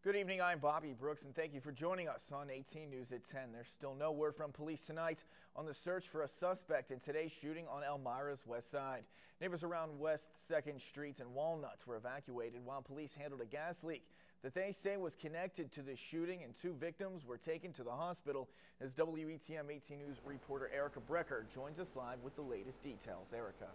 Good evening, I'm Bobby Brooks, and thank you for joining us on 18 News at 10. There's still no word from police tonight on the search for a suspect in today's shooting on Elmira's west side. Neighbors around West 2nd Street and Walnuts were evacuated while police handled a gas leak that they say was connected to the shooting, and 2 victims were taken to the hospital. As WETM 18 News reporter Erica Brecker joins us live with the latest details. Erica.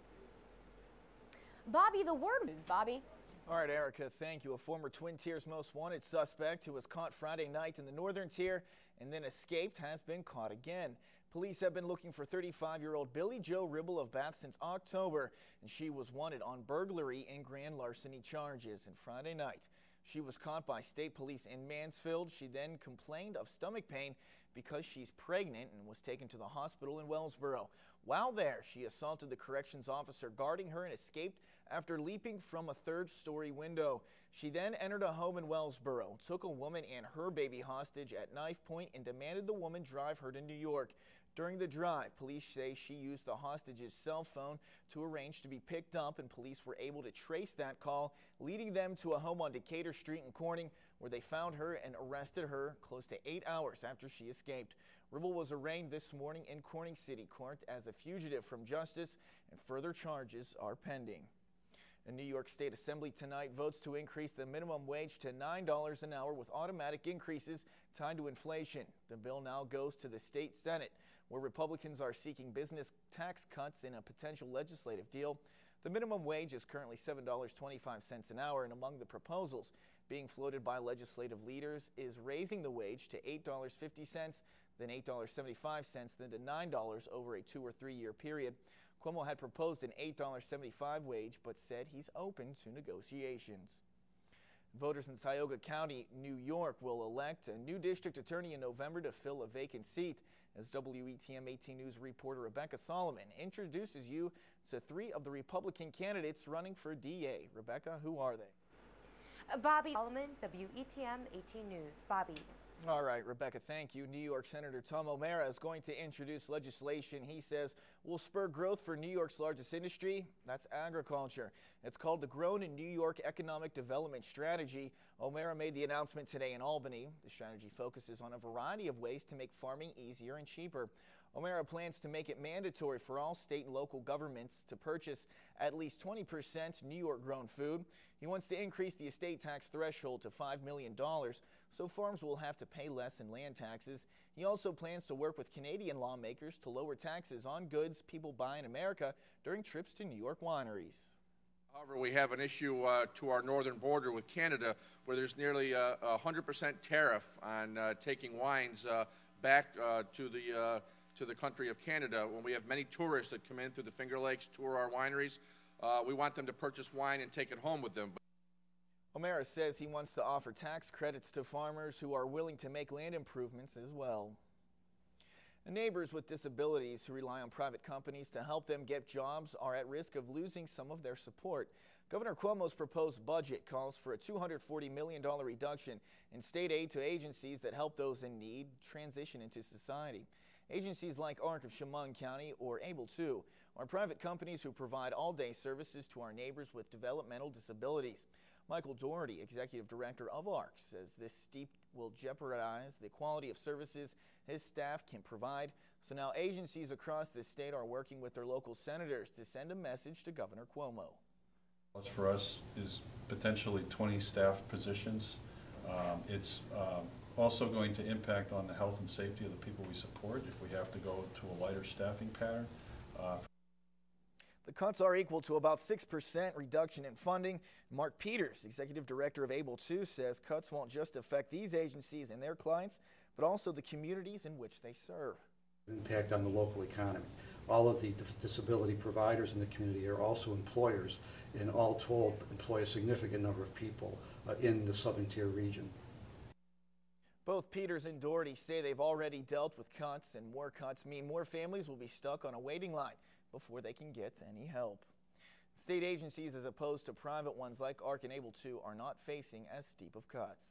Bobby, the word is Bobby. All right, Erica, thank you. A former Twin Tiers most wanted suspect who was caught Friday night in the northern tier and then escaped has been caught again. Police have been looking for 35-year-old Billy Joe Ribble of Bath since October, and she was wanted on burglary and grand larceny charges. And Friday night, she was caught by state police in Mansfield. She then complained of stomach pain because she's pregnant and was taken to the hospital in Wellsboro. While there, she assaulted the corrections officer guarding her and escaped after leaping from a 3rd-story window. She then entered a home in Wellsboro, took a woman and her baby hostage at knife point, and demanded the woman drive her to New York. During the drive, police say she used the hostage's cell phone to arrange to be picked up, and police were able to trace that call, leading them to a home on Decatur Street in Corning, where they found her and arrested her close to 8 hours after she escaped. Ribble was arraigned this morning in Corning City Court as a fugitive from justice, and further charges are pending. The New York State Assembly tonight votes to increase the minimum wage to $9 an hour with automatic increases tied to inflation. The bill now goes to the state Senate, where Republicans are seeking business tax cuts in a potential legislative deal. The minimum wage is currently $7.25 an hour, and among the proposals being floated by legislative leaders is raising the wage to $8.50, then $8.75, then to $9 over a 2 or 3 year period. Cuomo had proposed an $8.75 wage, but said he's open to negotiations. Voters in Tioga County, New York will elect a new district attorney in November to fill a vacant seat. As WETM 18 News reporter Rebecca Solomon introduces you to 3 of the Republican candidates running for DA. Rebecca, who are they? Bobby Solomon, WETM 18 News. Bobby. All right, Rebecca, thank you. New York Senator Tom O'Mara is going to introduce legislation he says will spur growth for New York's largest industry. That's agriculture. It's called the Grown in New York Economic Development Strategy. O'Mara made the announcement today in Albany. The strategy focuses on a variety of ways to make farming easier and cheaper. O'Mara plans to make it mandatory for all state and local governments to purchase at least 20% New York-grown food. He wants to increase the estate tax threshold to $5 million, so farms will have to pay less in land taxes. He also plans to work with Canadian lawmakers to lower taxes on goods people buy in America during trips to New York wineries. However, we have an issue to our northern border with Canada where there's nearly a 100% tariff on taking wines back to the country of Canada. When we have many tourists that come in through the Finger Lakes, tour our wineries, we want them to purchase wine and take it home with them. O'Mara says he wants to offer tax credits to farmers who are willing to make land improvements as well. And neighbors with disabilities who rely on private companies to help them get jobs are at risk of losing some of their support. Governor Cuomo's proposed budget calls for a $240 million reduction in state aid to agencies that help those in need transition into society. Agencies like ARC of Chemung County or Able To are private companies who provide all-day services to our neighbors with developmental disabilities. Michael Doherty, executive director of ARC, says this steep will jeopardize the quality of services his staff can provide. So now agencies across the state are working with their local senators to send a message to Governor Cuomo. For us is potentially 20 staff positions. It's also going to impact on the health and safety of the people we support if we have to go to a lighter staffing pattern. The cuts are equal to about 6% reduction in funding. Mark Peters, executive director of Able To, says cuts won't just affect these agencies and their clients, but also the communities in which they serve. Impact on the local economy. All of the disability providers in the community are also employers, and all told employ a significant number of people in the Southern Tier region. Both Peters and Doherty say they've already dealt with cuts, and more cuts mean more families will be stuck on a waiting line before they can get any help. State agencies, as opposed to private ones like ARC and Able To, are not facing as steep of cuts.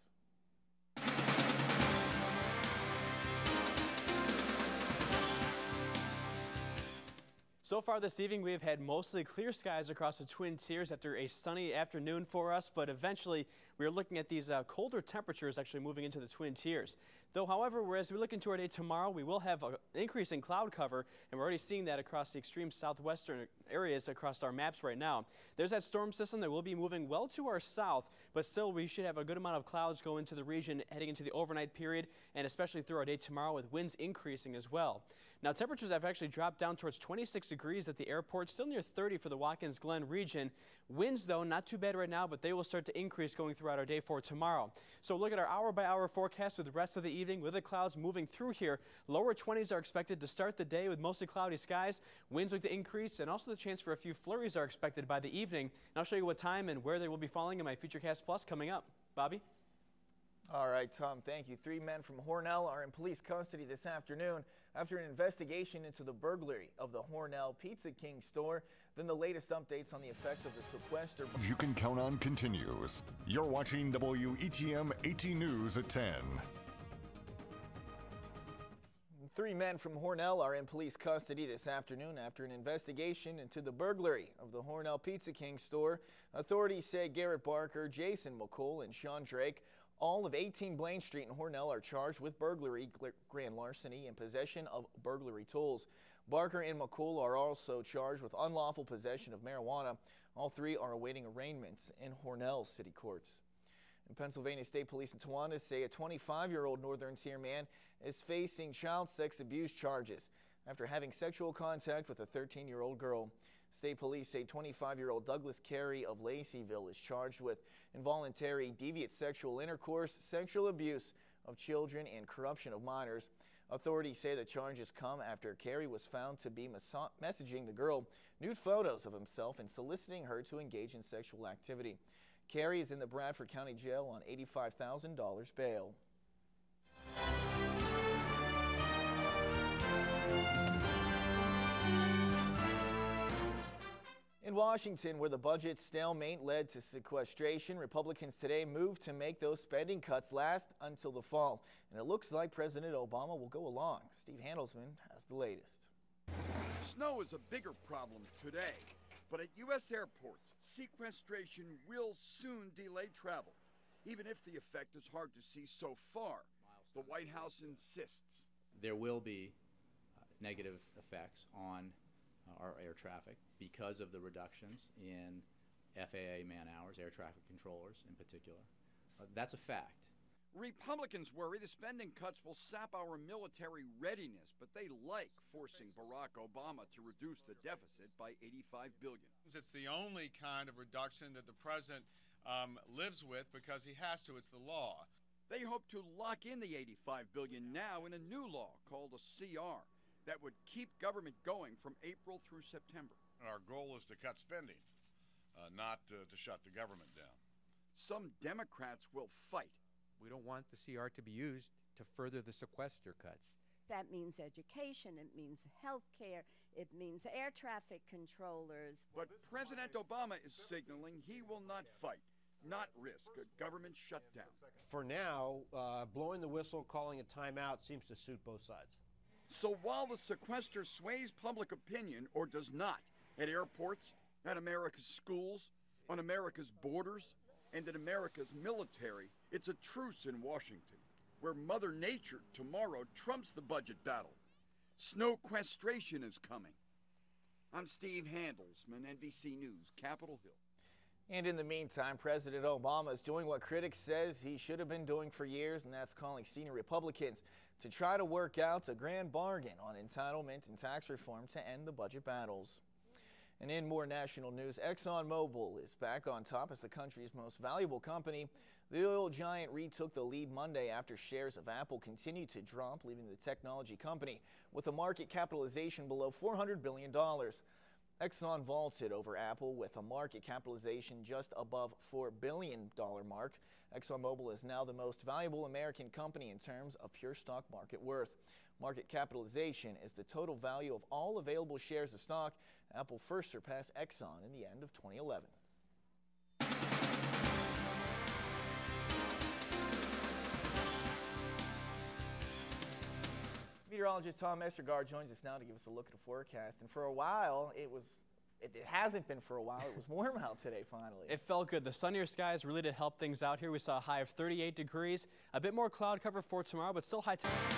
So far this evening, we have had mostly clear skies across the Twin Tiers after a sunny afternoon for us, but eventually we are looking at these colder temperatures actually moving into the Twin Tiers. Though, however, as we look into our day tomorrow, we will have an increase in cloud cover, and we're already seeing that across the extreme southwestern areas across our maps right now. There's that storm system that will be moving well to our south, but still we should have a good amount of clouds go into the region heading into the overnight period, and especially through our day tomorrow with winds increasing as well. Now, temperatures have actually dropped down towards 26 degrees at the airport, still near 30 for the Watkins Glen region. Winds, though, not too bad right now, but they will start to increase going throughout our day for tomorrow. So look at our hour-by-hour forecast with the rest of the evening with the clouds moving through here. Lower 20s are expected to start the day with mostly cloudy skies. Winds look to increase, and also the chance for a few flurries are expected by the evening. And I'll show you what time and where they will be falling in my Futurecast Plus coming up. Bobby? All right, Tom, thank you. 3 men from Hornell are in police custody this afternoon after an investigation into the burglary of the Hornell Pizza King store. Then the latest updates on the effects of the sequester. You can count on continues. You're watching WETM 18 News at 10. 3 men from Hornell are in police custody this afternoon after an investigation into the burglary of the Hornell Pizza King store. Authorities say Garrett Barker, Jason McCool, and Sean Drake, all of 18 Blaine Street in Hornell, are charged with burglary, grand larceny, and possession of burglary tools. Barker and McCool are also charged with unlawful possession of marijuana. All 3 are awaiting arraignments in Hornell city courts. And Pennsylvania State Police in Toronto say a 25-year-old Northern Tier man is facing child sex abuse charges after having sexual contact with a 13-year-old girl. State police say 25-year-old Douglas Carey of Laceyville is charged with involuntary deviant sexual intercourse, sexual abuse of children, and corruption of minors. Authorities say the charges come after Carey was found to be messaging the girl nude photos of himself and soliciting her to engage in sexual activity. Carey is in the Bradford County Jail on $85,000 bail. In Washington, where the budget stalemate led to sequestration, Republicans today moved to make those spending cuts last until the fall. And it looks like President Obama will go along. Steve Handelsman has the latest. Snow is a bigger problem today, but at U.S. airports, sequestration will soon delay travel, even if the effect is hard to see so far. The White House insists. There will be negative effects on our air traffic because of the reductions in FAA man hours, air traffic controllers in particular. That's a fact. Republicans worry the spending cuts will sap our military readiness, but they like forcing Barack Obama to reduce the deficit by $85 billion. It's the only kind of reduction that the president lives with because he has to. It's the law. They hope to lock in the $85 billion now in a new law called a CR that would keep government going from April through September. Our goal is to cut spending, not to shut the government down. Some Democrats will fight. We don't want the CR to be used to further the sequester cuts. That means education, it means health care, it means air traffic controllers. But President Obama is signaling he will not fight, not risk a government shutdown. For now, blowing the whistle, calling a timeout seems to suit both sides. So while the sequester sways public opinion, or does not, at airports, at America's schools, on America's borders, and in America's military, it's a truce in Washington, where Mother Nature tomorrow trumps the budget battle. Snowquestration is coming. I'm Steve Handelsman, NBC News, Capitol Hill. And in the meantime, President Obama is doing what critics says he should have been doing for years, and that's calling senior Republicans to try to work out a grand bargain on entitlement and tax reform to end the budget battles. And in more national news, ExxonMobil is back on top as the country's most valuable company. The oil giant retook the lead Monday after shares of Apple continued to drop, leaving the technology company with a market capitalization below $400 billion. Exxon vaulted over Apple with a market capitalization just above $4 billion mark. ExxonMobil is now the most valuable American company in terms of pure stock market worth. Market capitalization is the total value of all available shares of stock. Apple first surpassed Exxon in the end of 2011. Meteorologist Tom Estergaard joins us now to give us a look at the forecast. And for a while, it was it hasn't been for a while. It was warm out today, finally. It felt good. The sunnier skies really did help things out here. We saw a high of 38 degrees. A bit more cloud cover for tomorrow, but still high temperature.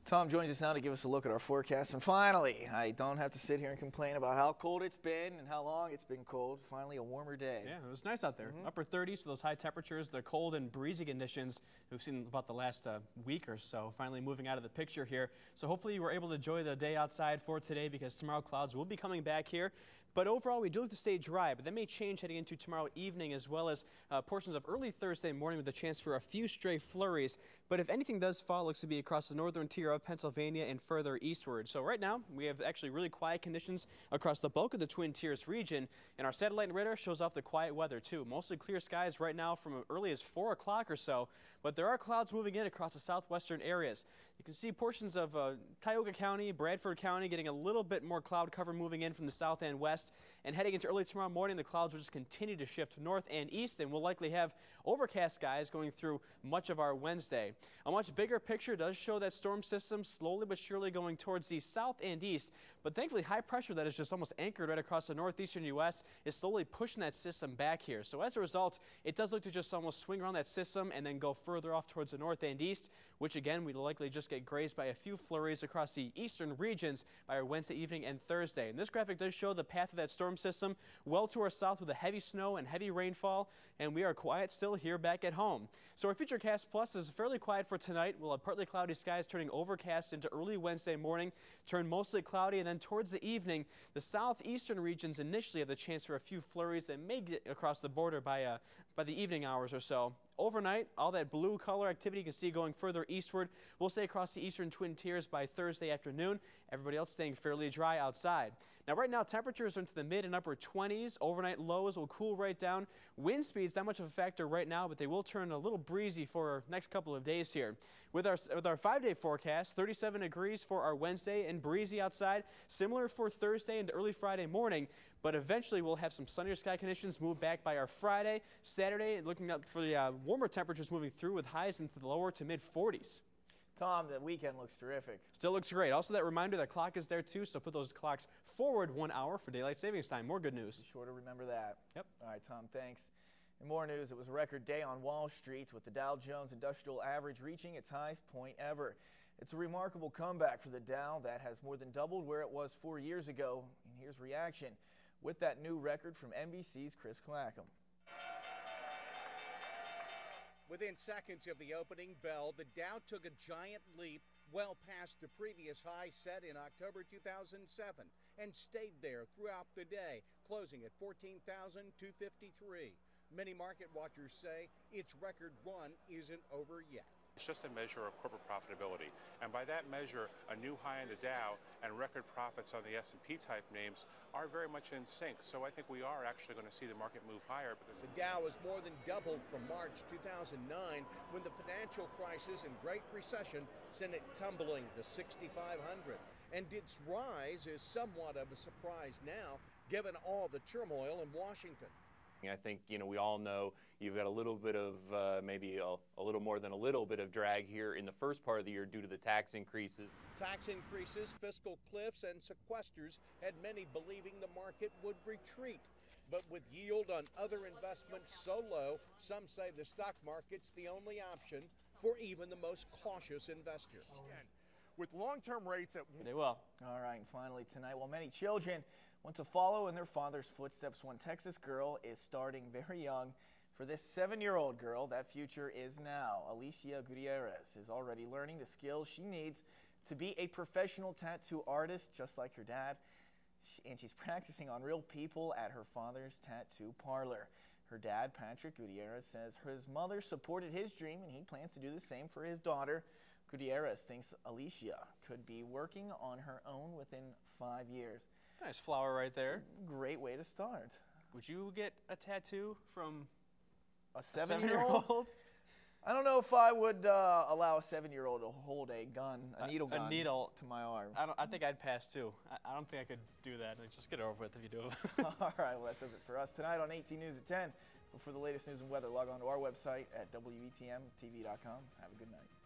Tom joins us now to give us a look at our forecast. And finally, I don't have to sit here and complain about how cold it's been and how long it's been cold. Finally, a warmer day. Yeah, it was nice out there. Upper 30s for those high temperatures. The cold and breezy conditions we've seen about the last week or so finally moving out of the picture here. So hopefully you were able to enjoy the day outside for today, because tomorrow clouds will be coming back here. But overall, we do look to stay dry, but that may change heading into tomorrow evening, as well as portions of early Thursday morning with a chance for a few stray flurries. But if anything does fall, it looks to be across the northern tier of Pennsylvania and further eastward. So right now, we have actually really quiet conditions across the bulk of the Twin Tiers region, and our satellite radar shows off the quiet weather too. Mostly clear skies right now from early as 4 o'clock or so, but there are clouds moving in across the southwestern areas. You can see portions of Tioga County, Bradford County getting a little bit more cloud cover moving in from the south and west. And heading into early tomorrow morning, the clouds will just continue to shift north and east, and we'll likely have overcast skies going through much of our Wednesday. A much bigger picture does show that storm system slowly but surely going towards the south and east. But thankfully, high pressure that is just almost anchored right across the northeastern U.S. is slowly pushing that system back here. So as a result, it does look to just almost swing around that system and then go further off towards the north and east, which again, we'd likely just get grazed by a few flurries across the eastern regions by our Wednesday evening and Thursday. And this graphic does show the path of that storm system well to our south with a heavy snow and heavy rainfall, and we are quiet still here back at home. So our Futurecast Plus is fairly quiet for tonight. We'll have partly cloudy skies turning overcast into early Wednesday morning, turn mostly cloudy, and then towards the evening, the southeastern regions initially have the chance for a few flurries that may get across the border by the evening hours or so. Overnight, all that blue color activity you can see going further eastward will stay across the eastern Twin Tiers by Thursday afternoon. Everybody else staying fairly dry outside. Now right now, temperatures are into the mid and upper 20s. Overnight lows will cool right down. Wind speeds not much of a factor right now, but they will turn a little breezy for our next couple of days here. With our 5-day forecast, 37 degrees for our Wednesday and breezy outside. Similar for Thursday and early Friday morning. But eventually we'll have some sunnier sky conditions move back by our Friday, Saturday, looking up for the warmer temperatures moving through with highs into the lower to mid 40s. Tom, the weekend looks terrific. Still looks great. Also, that reminder that clock is there too, so put those clocks forward 1 hour for daylight savings time. More good news. Be sure to remember that. Yep. All right, Tom, thanks. In more news, it was a record day on Wall Street with the Dow Jones Industrial Average reaching its highest point ever. It's a remarkable comeback for the Dow that has more than doubled where it was 4 years ago. And here's reaction with that new record from NBC's Chris Clackham. Within seconds of the opening bell, the Dow took a giant leap well past the previous high set in October 2007 and stayed there throughout the day, closing at 14,253. Many market watchers say its record run isn't over yet. It's just a measure of corporate profitability, and by that measure, a new high in the Dow and record profits on the S&P type names are very much in sync. So I think we are actually going to see the market move higher. Because the Dow has more than doubled from March 2009, when the financial crisis and Great Recession sent it tumbling to 6,500. And its rise is somewhat of a surprise now, given all the turmoil in Washington. I think, we all know you've got a little bit of, maybe a little more than a little bit of drag here in the first part of the year due to the tax increases. Tax increases, fiscal cliffs, and sequesters had many believing the market would retreat. But with yield on other investments so low, some say the stock market's the only option for even the most cautious investor. With long-term rates at... They will. All right, and finally tonight, while many children want to follow in their father's footsteps, one Texas girl is starting very young. For this 7-year-old girl, that future is now. Alicia Gutierrez is already learning the skills she needs to be a professional tattoo artist, just like her dad. And she's practicing on real people at her father's tattoo parlor. Her dad, Patrick Gutierrez, says his mother supported his dream and he plans to do the same for his daughter. Gutierrez thinks Alicia could be working on her own within 5 years. Nice flower right there. It's a great way to start. Would you get a tattoo from a 7-year-old? I don't know if I would allow a 7-year-old to hold a gun, a needle gun, to my arm. I think I'd pass too. I don't think I could do that. Like, just get it over with if you do. All right, well, that does it for us tonight on 18 News at 10. But for the latest news and weather, log on to our website at WETMTV.com. Have a good night.